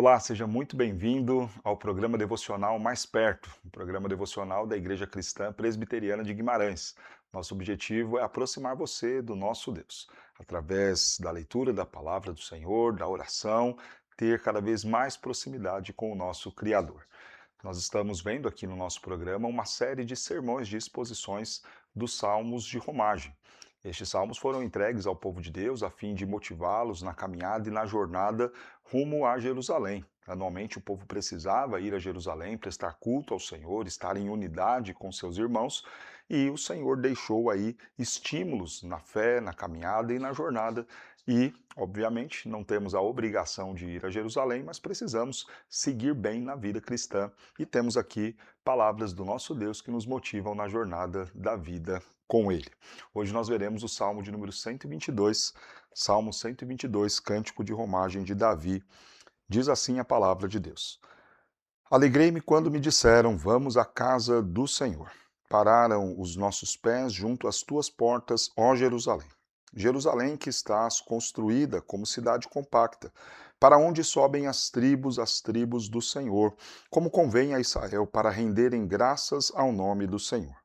Olá, seja muito bem-vindo ao programa devocional Mais Perto, o programa devocional da Igreja Cristã Presbiteriana de Guimarães. Nosso objetivo é aproximar você do nosso Deus, através da leitura da palavra do Senhor, da oração, ter cada vez mais proximidade com o nosso Criador. Nós estamos vendo aqui no nosso programa uma série de sermões de exposições dos Salmos de Romagem. Estes salmos foram entregues ao povo de Deus a fim de motivá-los na caminhada e na jornada rumo a Jerusalém. Anualmente o povo precisava ir a Jerusalém, prestar culto ao Senhor, estar em unidade com seus irmãos, e o Senhor deixou aí estímulos na fé, na caminhada e na jornada. E, obviamente, não temos a obrigação de ir a Jerusalém, mas precisamos seguir bem na vida cristã. E temos aqui palavras do nosso Deus que nos motivam na jornada da vida com Ele. Hoje nós veremos o Salmo de número 122, Salmo 122, Cântico de Romagem de Davi. Diz assim a palavra de Deus: Alegrei-me quando me disseram, vamos à casa do Senhor. Pararam os nossos pés junto às tuas portas, ó Jerusalém. Jerusalém que estás construída como cidade compacta, para onde sobem as tribos do Senhor, como convém a Israel, para renderem graças ao nome do Senhor.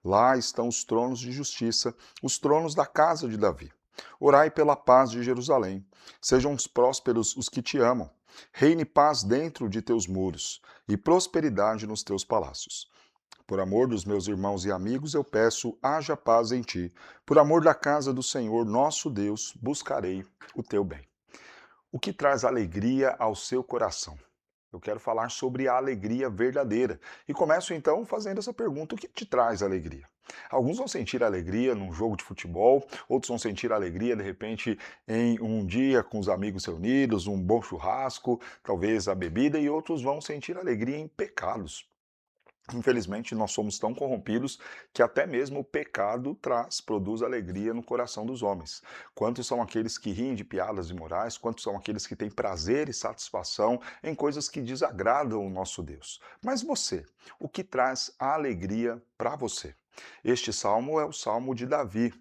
Lá estão os tronos de justiça, os tronos da casa de Davi. Orai pela paz de Jerusalém. Sejam prósperos os que te amam. Reine paz dentro de teus muros e prosperidade nos teus palácios. Por amor dos meus irmãos e amigos, eu peço, haja paz em ti. Por amor da casa do Senhor, nosso Deus, buscarei o teu bem. O que traz alegria ao seu coração? Eu quero falar sobre a alegria verdadeira. E começo então fazendo essa pergunta: o que te traz alegria? Alguns vão sentir alegria num jogo de futebol, outros vão sentir alegria de repente em um dia com os amigos reunidos, um bom churrasco, talvez a bebida, e outros vão sentir alegria em pecados. Infelizmente, nós somos tão corrompidos que até mesmo o pecado produz alegria no coração dos homens. Quantos são aqueles que riem de piadas imorais? Quantos são aqueles que têm prazer e satisfação em coisas que desagradam o nosso Deus? Mas você, o que traz a alegria para você? Este salmo é o salmo de Davi.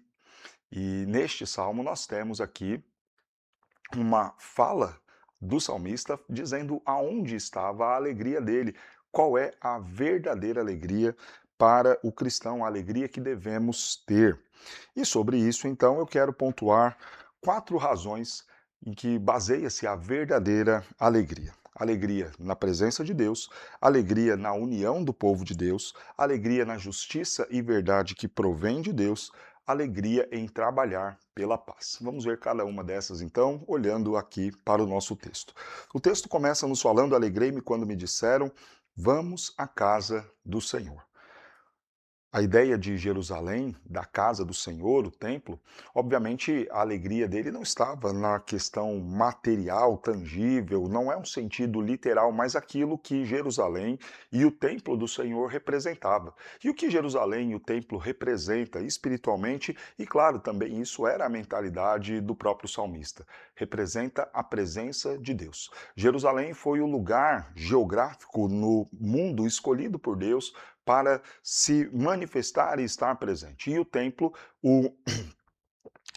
E neste salmo nós temos aqui uma fala do salmista dizendo aonde estava a alegria dele, qual é a verdadeira alegria para o cristão, a alegria que devemos ter. E sobre isso, então, eu quero pontuar 4 razões em que baseia-se a verdadeira alegria. Alegria na presença de Deus, alegria na união do povo de Deus, alegria na justiça e verdade que provém de Deus, alegria em trabalhar pela paz. Vamos ver cada uma dessas então, olhando aqui para o nosso texto. O texto começa nos falando: alegrei-me quando me disseram, vamos à casa do Senhor. A ideia de Jerusalém, da casa do Senhor, o templo, obviamente a alegria dele não estava na questão material, tangível, não é um sentido literal, mas aquilo que Jerusalém e o templo do Senhor representava. E o que Jerusalém e o templo representa espiritualmente, e claro, também isso era a mentalidade do próprio salmista, representa a presença de Deus. Jerusalém foi o lugar geográfico no mundo escolhido por Deus para se manifestar e estar presente. E o templo, o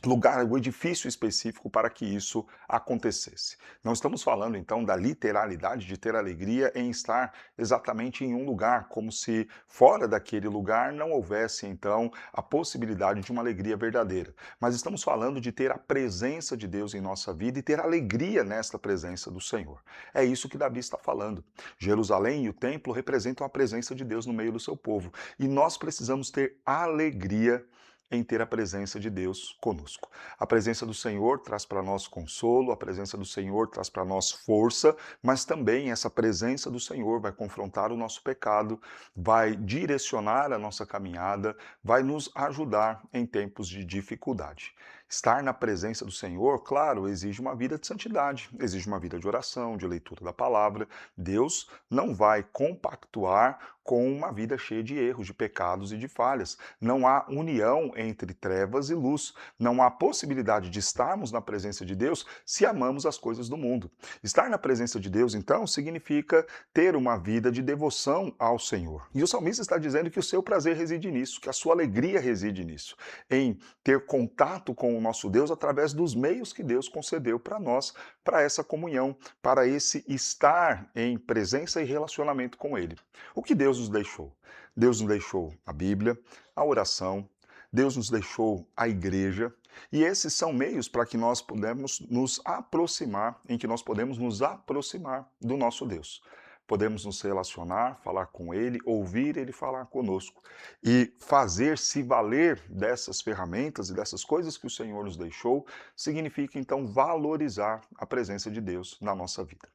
lugar, o edifício específico para que isso acontecesse. Não estamos falando então da literalidade de ter alegria em estar exatamente em um lugar, como se fora daquele lugar não houvesse então a possibilidade de uma alegria verdadeira. Mas estamos falando de ter a presença de Deus em nossa vida e ter alegria nesta presença do Senhor. É isso que Davi está falando. Jerusalém e o templo representam a presença de Deus no meio do seu povo. E nós precisamos ter alegria em ter a presença de Deus conosco. A presença do Senhor traz para nós consolo, a presença do Senhor traz para nós força, mas também essa presença do Senhor vai confrontar o nosso pecado, vai direcionar a nossa caminhada, vai nos ajudar em tempos de dificuldade. Estar na presença do Senhor, claro, exige uma vida de santidade, exige uma vida de oração, de leitura da palavra. Deus não vai compactuar com uma vida cheia de erros, de pecados e de falhas. Não há união entre trevas e luz. Não há possibilidade de estarmos na presença de Deus se amamos as coisas do mundo. Estar na presença de Deus, então, significa ter uma vida de devoção ao Senhor. E o salmista está dizendo que o seu prazer reside nisso, que a sua alegria reside nisso, em ter contato com o nosso Deus através dos meios que Deus concedeu para nós, para essa comunhão, para esse estar em presença e relacionamento com Ele. O que Deus nos deixou? Deus nos deixou a Bíblia, a oração, Deus nos deixou a igreja, e esses são meios para que nós podemos nos aproximar, em que nós podemos nos aproximar do nosso Deus. Podemos nos relacionar, falar com Ele, ouvir Ele falar conosco e fazer-se valer dessas ferramentas e dessas coisas que o Senhor nos deixou, significa então valorizar a presença de Deus na nossa vida.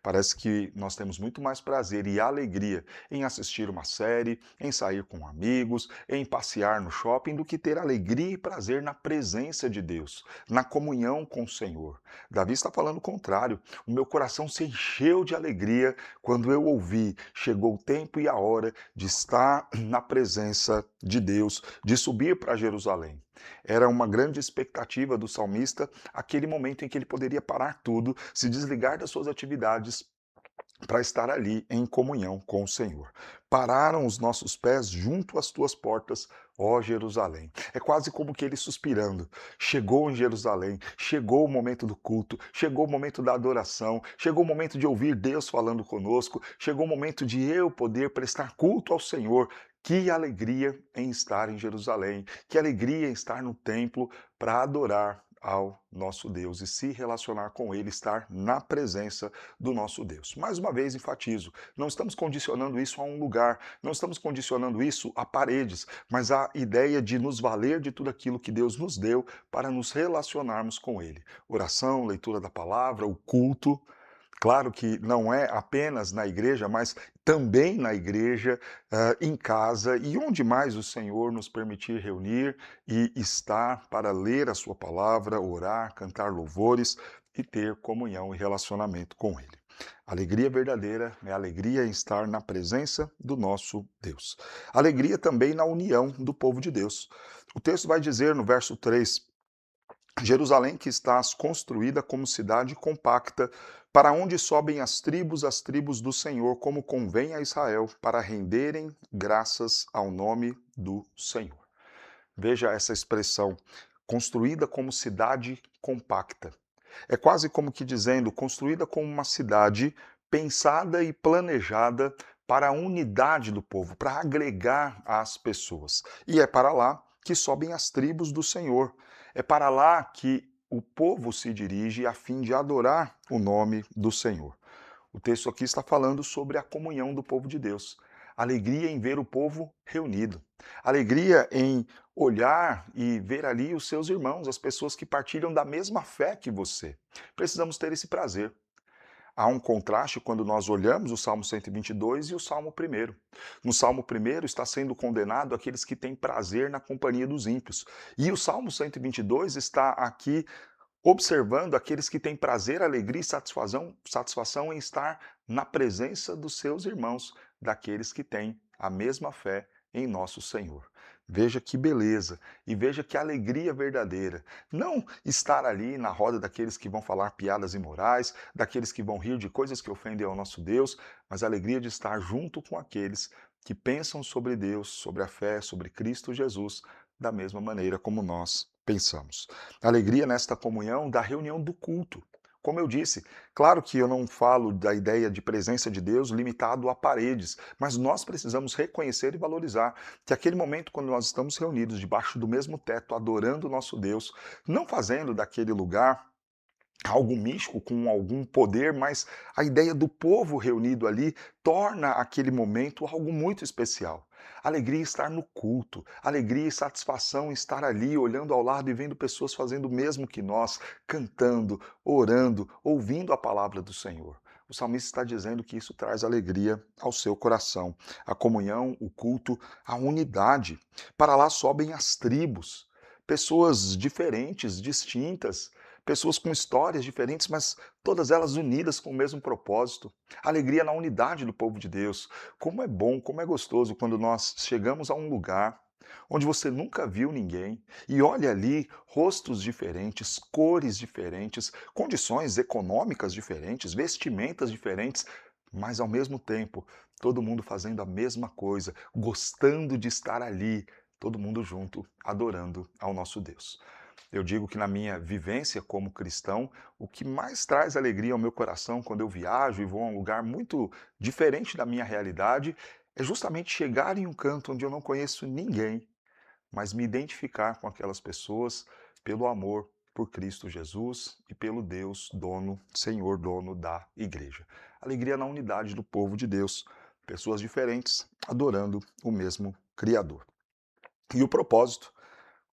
Parece que nós temos muito mais prazer e alegria em assistir uma série, em sair com amigos, em passear no shopping, do que ter alegria e prazer na presença de Deus, na comunhão com o Senhor. Davi está falando o contrário. O meu coração se encheu de alegria quando eu ouvi, chegou o tempo e a hora de estar na presença de Deus, de subir para Jerusalém. Era uma grande expectativa do salmista aquele momento em que ele poderia parar tudo, se desligar das suas atividades para estar ali em comunhão com o Senhor. Pararam os nossos pés junto às tuas portas, ó Jerusalém. É quase como que ele suspirando. Chegou em Jerusalém, chegou o momento do culto, chegou o momento da adoração, chegou o momento de ouvir Deus falando conosco, chegou o momento de eu poder prestar culto ao Senhor. Que alegria em estar em Jerusalém, que alegria em estar no templo para adorar ao nosso Deus e se relacionar com Ele, estar na presença do nosso Deus. Mais uma vez enfatizo, não estamos condicionando isso a um lugar, não estamos condicionando isso a paredes, mas a ideia de nos valer de tudo aquilo que Deus nos deu para nos relacionarmos com Ele. Oração, leitura da palavra, o culto. Claro que não é apenas na igreja, mas também na igreja, em casa e onde mais o Senhor nos permitir reunir e estar para ler a sua palavra, orar, cantar louvores e ter comunhão e relacionamento com Ele. Alegria verdadeira é alegria em estar na presença do nosso Deus. Alegria também na união do povo de Deus. O texto vai dizer no verso 3: Jerusalém que estás construída como cidade compacta, para onde sobem as tribos do Senhor, como convém a Israel, para renderem graças ao nome do Senhor. Veja essa expressão, construída como cidade compacta. É quase como que dizendo, construída como uma cidade pensada e planejada para a unidade do povo, para agregar as pessoas. E é para lá que sobem as tribos do Senhor. É para lá que o povo se dirige a fim de adorar o nome do Senhor. O texto aqui está falando sobre a comunhão do povo de Deus. Alegria em ver o povo reunido. Alegria em olhar e ver ali os seus irmãos, as pessoas que partilham da mesma fé que você. Precisamos ter esse prazer. Há um contraste quando nós olhamos o Salmo 122 e o Salmo 1. No Salmo 1 está sendo condenado aqueles que têm prazer na companhia dos ímpios. E o Salmo 122 está aqui observando aqueles que têm prazer, alegria e satisfação em estar na presença dos seus irmãos, daqueles que têm a mesma fé em nosso Senhor. Veja que beleza e veja que alegria verdadeira. Não estar ali na roda daqueles que vão falar piadas imorais, daqueles que vão rir de coisas que ofendem ao nosso Deus, mas a alegria de estar junto com aqueles que pensam sobre Deus, sobre a fé, sobre Cristo Jesus, da mesma maneira como nós pensamos. Alegria nesta comunhão da reunião do culto. Como eu disse, claro que eu não falo da ideia de presença de Deus limitado a paredes, mas nós precisamos reconhecer e valorizar que aquele momento quando nós estamos reunidos debaixo do mesmo teto, adorando o nosso Deus, não fazendo daquele lugar algo místico com algum poder, mas a ideia do povo reunido ali torna aquele momento algo muito especial. Alegria em estar no culto, alegria e satisfação em estar ali, olhando ao lado e vendo pessoas fazendo o mesmo que nós, cantando, orando, ouvindo a palavra do Senhor. O salmista está dizendo que isso traz alegria ao seu coração. A comunhão, o culto, a unidade. Para lá sobem as tribos, pessoas diferentes, distintas, pessoas com histórias diferentes, mas todas elas unidas com o mesmo propósito. Alegria na unidade do povo de Deus. Como é bom, como é gostoso quando nós chegamos a um lugar onde você nunca viu ninguém e olha ali rostos diferentes, cores diferentes, condições econômicas diferentes, vestimentas diferentes, mas ao mesmo tempo todo mundo fazendo a mesma coisa, gostando de estar ali, todo mundo junto, adorando ao nosso Deus. Eu digo que na minha vivência como cristão, o que mais traz alegria ao meu coração quando eu viajo e vou a um lugar muito diferente da minha realidade, é justamente chegar em um canto onde eu não conheço ninguém, mas me identificar com aquelas pessoas pelo amor por Cristo Jesus e pelo Deus dono, Senhor dono da igreja. Alegria na unidade do povo de Deus, pessoas diferentes adorando o mesmo Criador. E o propósito: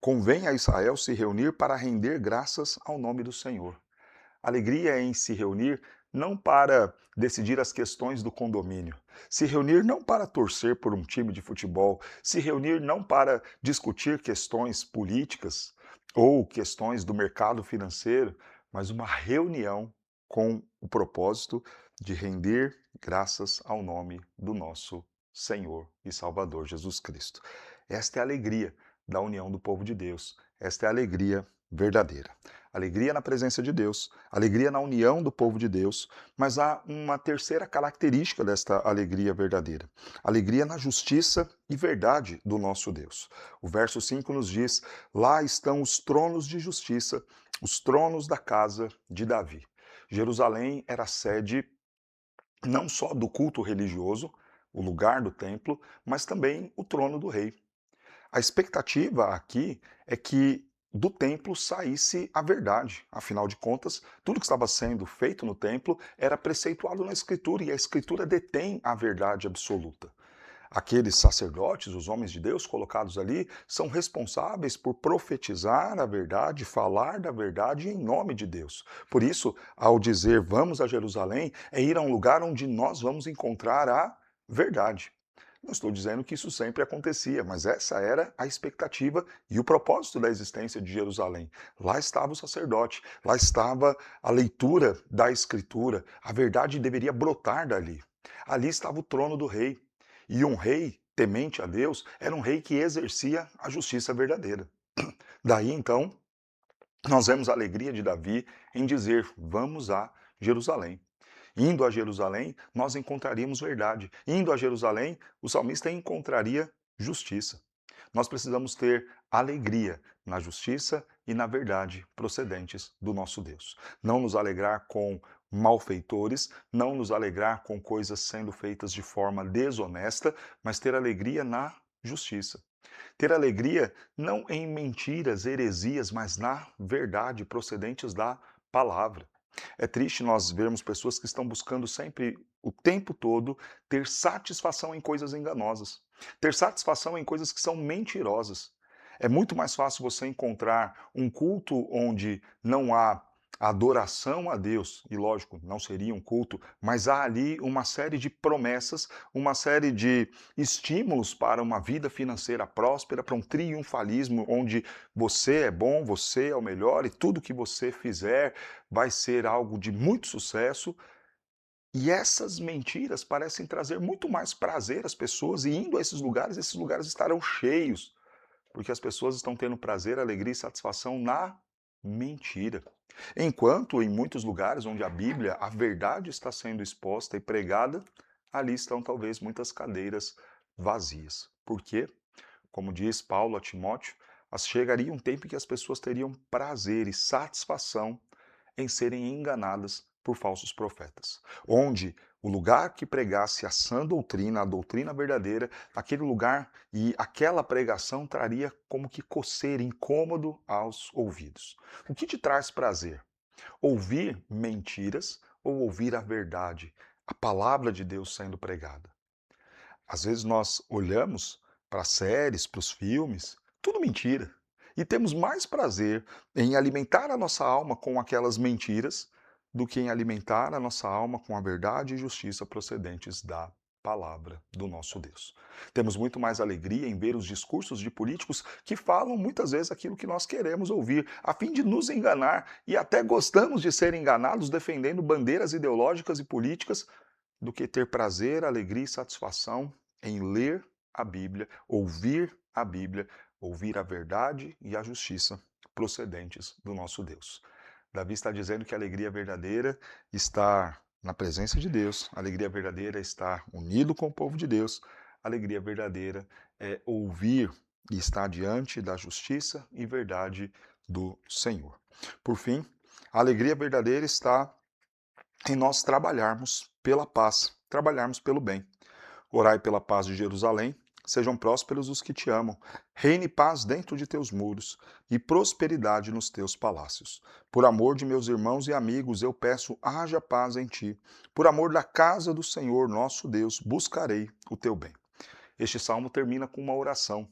convém a Israel se reunir para render graças ao nome do Senhor. Alegria é em se reunir não para decidir as questões do condomínio, se reunir não para torcer por um time de futebol, se reunir não para discutir questões políticas ou questões do mercado financeiro, mas uma reunião com o propósito de render graças ao nome do nosso Senhor e Salvador Jesus Cristo. Esta é a alegria da união do povo de Deus. Esta é a alegria verdadeira. Alegria na presença de Deus, alegria na união do povo de Deus, mas há uma terceira característica desta alegria verdadeira: alegria na justiça e verdade do nosso Deus. O verso 5 nos diz: lá estão os tronos de justiça, os tronos da casa de Davi. Jerusalém era a sede não só do culto religioso, o lugar do templo, mas também o trono do rei. A expectativa aqui é que do templo saísse a verdade. Afinal de contas, tudo que estava sendo feito no templo era preceituado na Escritura e a Escritura detém a verdade absoluta. Aqueles sacerdotes, os homens de Deus colocados ali, são responsáveis por profetizar a verdade, falar da verdade em nome de Deus. Por isso, ao dizer vamos a Jerusalém, é ir a um lugar onde nós vamos encontrar a verdade. Não estou dizendo que isso sempre acontecia, mas essa era a expectativa e o propósito da existência de Jerusalém. Lá estava o sacerdote, lá estava a leitura da Escritura, a verdade deveria brotar dali. Ali estava o trono do rei. E um rei temente a Deus era um rei que exercia a justiça verdadeira. Daí então, nós vemos a alegria de Davi em dizer: vamos a Jerusalém. Indo a Jerusalém, nós encontraríamos verdade. Indo a Jerusalém, o salmista encontraria justiça. Nós precisamos ter alegria na justiça e na verdade procedentes do nosso Deus. Não nos alegrar com malfeitores, não nos alegrar com coisas sendo feitas de forma desonesta, mas ter alegria na justiça. Ter alegria não em mentiras, heresias, mas na verdade procedentes da palavra. É triste nós vermos pessoas que estão buscando sempre, o tempo todo, ter satisfação em coisas enganosas, ter satisfação em coisas que são mentirosas. É muito mais fácil você encontrar um culto onde não há adoração a Deus, e lógico, não seria um culto, mas há ali uma série de promessas, uma série de estímulos para uma vida financeira próspera, para um triunfalismo onde você é bom, você é o melhor e tudo que você fizer vai ser algo de muito sucesso. E essas mentiras parecem trazer muito mais prazer às pessoas, e indo a esses lugares estarão cheios, porque as pessoas estão tendo prazer, alegria e satisfação na mentira. Enquanto em muitos lugares onde a Bíblia, a verdade está sendo exposta e pregada, ali estão talvez muitas cadeiras vazias. Por quê? Como diz Paulo a Timóteo, chegaria um tempo em que as pessoas teriam prazer e satisfação em serem enganadas por falsos profetas, onde o lugar que pregasse a sã doutrina, a doutrina verdadeira, aquele lugar e aquela pregação traria como que coceira, incômodo aos ouvidos. O que te traz prazer? Ouvir mentiras ou ouvir a verdade, a palavra de Deus sendo pregada? Às vezes nós olhamos para as séries, para os filmes, tudo mentira. E temos mais prazer em alimentar a nossa alma com aquelas mentiras do que em alimentar a nossa alma com a verdade e justiça procedentes da palavra do nosso Deus. Temos muito mais alegria em ver os discursos de políticos que falam muitas vezes aquilo que nós queremos ouvir, a fim de nos enganar, e até gostamos de ser enganados defendendo bandeiras ideológicas e políticas, do que ter prazer, alegria e satisfação em ler a Bíblia, ouvir a verdade e a justiça procedentes do nosso Deus. Davi está dizendo que a alegria verdadeira está na presença de Deus, a alegria verdadeira é estar unido com o povo de Deus, a alegria verdadeira é ouvir e estar diante da justiça e verdade do Senhor. Por fim, a alegria verdadeira está em nós trabalharmos pela paz, trabalharmos pelo bem. Orai pela paz de Jerusalém, sejam prósperos os que te amam. Reine paz dentro de teus muros e prosperidade nos teus palácios. Por amor de meus irmãos e amigos, eu peço, haja paz em ti. Por amor da casa do Senhor, nosso Deus, buscarei o teu bem. Este salmo termina com uma oração.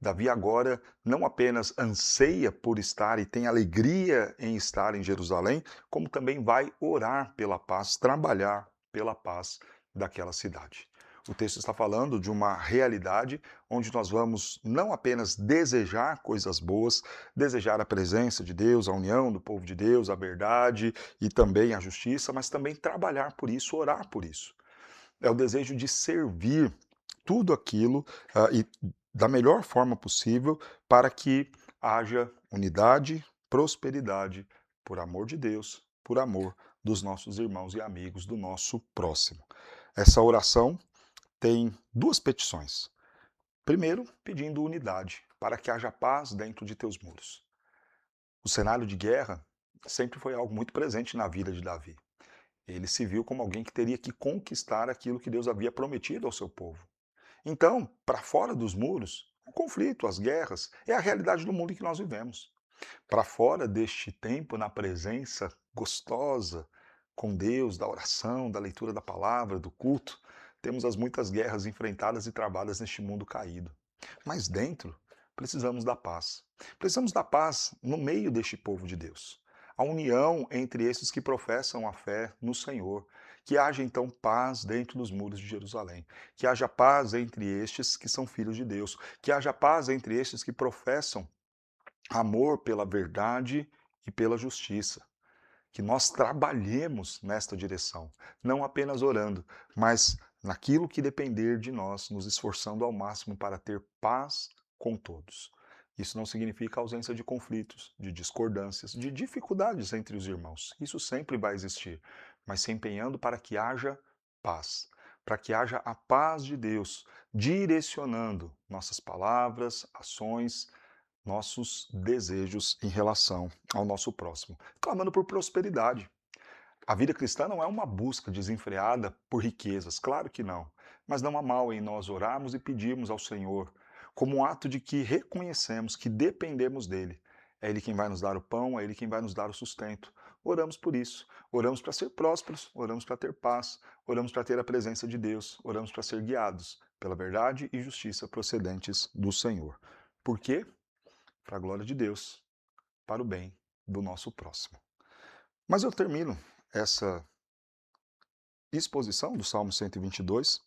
Davi agora não apenas anseia por estar e tem alegria em estar em Jerusalém, como também vai orar pela paz, trabalhar pela paz daquela cidade. O texto está falando de uma realidade onde nós vamos não apenas desejar coisas boas, desejar a presença de Deus, a união do povo de Deus, a verdade e também a justiça, mas também trabalhar por isso, orar por isso. É o desejo de servir tudo aquilo e da melhor forma possível para que haja unidade, prosperidade, por amor de Deus, por amor dos nossos irmãos e amigos, do nosso próximo. Essa oração tem duas petições. Primeiro, pedindo unidade, para que haja paz dentro de teus muros. O cenário de guerra sempre foi algo muito presente na vida de Davi. Ele se viu como alguém que teria que conquistar aquilo que Deus havia prometido ao seu povo. Então, para fora dos muros, o conflito, as guerras, é a realidade do mundo em que nós vivemos. Para fora deste tempo, na presença gostosa com Deus, da oração, da leitura da palavra, do culto, temos as muitas guerras enfrentadas e travadas neste mundo caído. Mas dentro, precisamos da paz. Precisamos da paz no meio deste povo de Deus. A união entre esses que professam a fé no Senhor. Que haja então paz dentro dos muros de Jerusalém. Que haja paz entre estes que são filhos de Deus. Que haja paz entre estes que professam amor pela verdade e pela justiça. Que nós trabalhemos nesta direção, não apenas orando, mas naquilo que depender de nós, nos esforçando ao máximo para ter paz com todos. Isso não significa ausência de conflitos, de discordâncias, de dificuldades entre os irmãos. Isso sempre vai existir, mas se empenhando para que haja paz, para que haja a paz de Deus direcionando nossas palavras, ações, nossos desejos em relação ao nosso próximo, clamando por prosperidade. A vida cristã não é uma busca desenfreada por riquezas, claro que não, mas não há mal em nós orarmos e pedirmos ao Senhor, como um ato de que reconhecemos que dependemos dele. É Ele quem vai nos dar o pão, é Ele quem vai nos dar o sustento. Oramos por isso, oramos para ser prósperos, oramos para ter paz, oramos para ter a presença de Deus, oramos para ser guiados pela verdade e justiça procedentes do Senhor. Por quê? Para a glória de Deus, para o bem do nosso próximo. Mas eu termino essa exposição do Salmo 122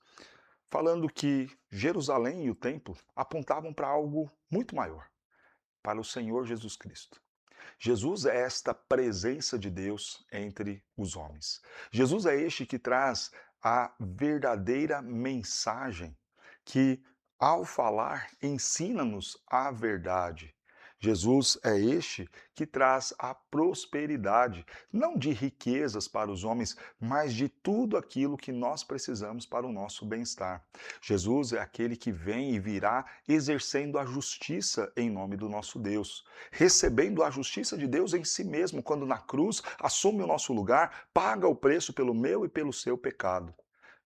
falando que Jerusalém e o templo apontavam para algo muito maior, para o Senhor Jesus Cristo. Jesus é esta presença de Deus entre os homens. Jesus é este que traz a verdadeira mensagem que, ao falar, ensina-nos a verdade. Jesus é este que traz a prosperidade, não de riquezas para os homens, mas de tudo aquilo que nós precisamos para o nosso bem-estar. Jesus é aquele que vem e virá exercendo a justiça em nome do nosso Deus, recebendo a justiça de Deus em si mesmo, quando na cruz assume o nosso lugar, paga o preço pelo meu e pelo seu pecado.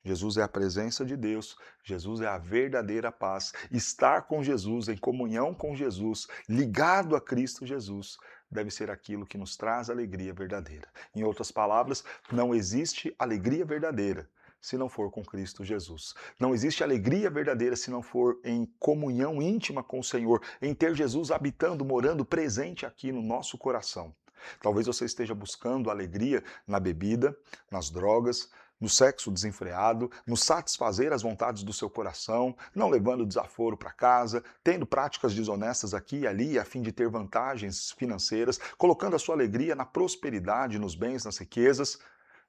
Jesus é a presença de Deus, Jesus é a verdadeira paz. Estar com Jesus, em comunhão com Jesus, ligado a Cristo Jesus, deve ser aquilo que nos traz alegria verdadeira. Em outras palavras, não existe alegria verdadeira se não for com Cristo Jesus. Não existe alegria verdadeira se não for em comunhão íntima com o Senhor, em ter Jesus habitando, morando, presente aqui no nosso coração. Talvez você esteja buscando alegria na bebida, nas drogas, no sexo desenfreado, no satisfazer as vontades do seu coração, não levando desaforo para casa, tendo práticas desonestas aqui e ali a fim de ter vantagens financeiras, colocando a sua alegria na prosperidade, nos bens, nas riquezas,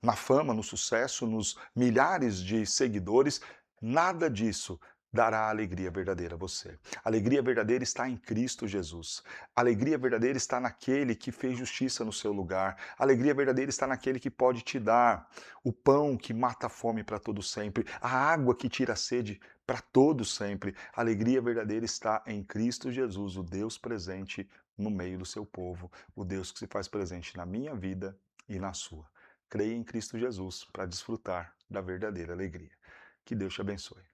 na fama, no sucesso, nos milhares de seguidores. Nada disso dará a alegria verdadeira a você. A alegria verdadeira está em Cristo Jesus. A alegria verdadeira está naquele que fez justiça no seu lugar. A alegria verdadeira está naquele que pode te dar o pão que mata a fome para todo sempre, a água que tira a sede para todo sempre. A alegria verdadeira está em Cristo Jesus, o Deus presente no meio do seu povo, o Deus que se faz presente na minha vida e na sua. Creia em Cristo Jesus para desfrutar da verdadeira alegria. Que Deus te abençoe.